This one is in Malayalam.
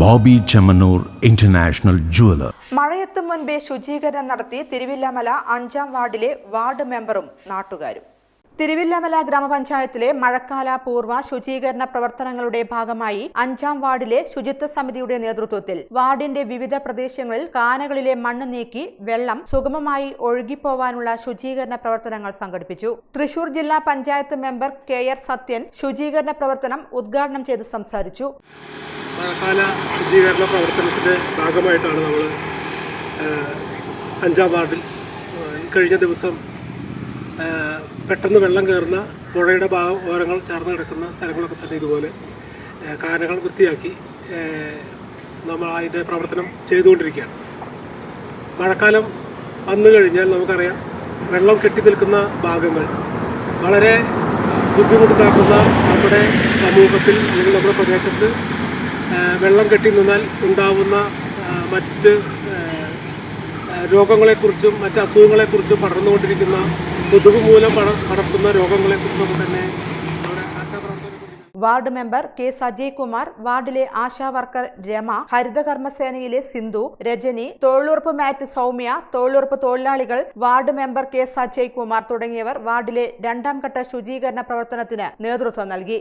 Bobby Chemmanur international jeweller. മഴയെത്തും മുൻപേ ശുചീകരണം നടത്തി തിരുവില്ലാമല 5-ാം വാർഡിലെ വാർഡ് മെമ്പറും നാട്ടുകാരും. തിരുവില്ലാമല ഗ്രാമപഞ്ചായത്തിലെ മഴക്കാല പൂർവ്വ ശുചീകരണ പ്രവർത്തനങ്ങളുടെ ഭാഗമായി 5-ാം വാർഡിലെ ശുചിത്വ സമിതിയുടെ നേതൃത്വത്തിൽ വാർഡിന്റെ വിവിധ പ്രദേശങ്ങളിൽ കാനകളിലെ മണ്ണ് നീക്കി വെള്ളം സുഗമമായി ഒഴുകിപ്പോവാനുള്ള ശുചീകരണ പ്രവർത്തനങ്ങൾ സംഘടിപ്പിച്ചു. തൃശൂർ ജില്ലാ പഞ്ചായത്ത് മെമ്പർ KR സത്യൻ ശുചീകരണ പ്രവർത്തനം ഉദ്ഘാടനം ചെയ്ത് സംസാരിച്ചു. മഴക്കാല ശുചീകരണ പ്രവർത്തനത്തിൻ്റെ ഭാഗമായിട്ടാണ് നമ്മൾ 5-ാം വാർഡിൽ കഴിഞ്ഞ ദിവസം പെട്ടെന്ന് വെള്ളം കയറുന്ന പുഴയുടെ ഓരങ്ങൾ ചേർന്ന് കിടക്കുന്ന സ്ഥലങ്ങളൊക്കെ തന്നെ ഇതുപോലെ കാനകൾ വൃത്തിയാക്കി നമ്മൾ അതിൻ്റെ പ്രവർത്തനം ചെയ്തുകൊണ്ടിരിക്കുകയാണ്. മഴക്കാലം വന്നു കഴിഞ്ഞാൽ നമുക്കറിയാം, വെള്ളം കെട്ടി നിൽക്കുന്ന ഭാഗങ്ങൾ വളരെ ബുദ്ധിമുട്ടുണ്ടാക്കുന്ന നമ്മുടെ സമൂഹത്തിൽ അല്ലെങ്കിൽ നമ്മുടെ പ്രദേശത്ത് വെള്ളം കെട്ടി നിന്നാൽ ഉണ്ടാവുന്ന മറ്റ് രോഗങ്ങളെക്കുറിച്ചും മറ്റ് അസുഖങ്ങളെക്കുറിച്ചും പടർന്നുകൊണ്ടിരിക്കുന്ന കൊതുക് മൂലം പടർത്തുന്ന രോഗങ്ങളെക്കുറിച്ചൊക്കെ തന്നെ ward member K Sajay Kumar, വാർഡിലെ ആശാ വർക്കർ രമ, ഹരിതകർമ്മസേനയിലെ സിന്ധു, രജനി, തൊഴിലുറപ്പ് മാറ്റ് സൗമ്യ, തൊഴിലുറപ്പ് തൊഴിലാളികൾ, ward member K Sajay Kumar തുടങ്ങിയവർ വാർഡിലെ 2-ാം ഘട്ട ശുചീകരണ പ്രവർത്തനത്തിന് നേതൃത്വം നൽകി.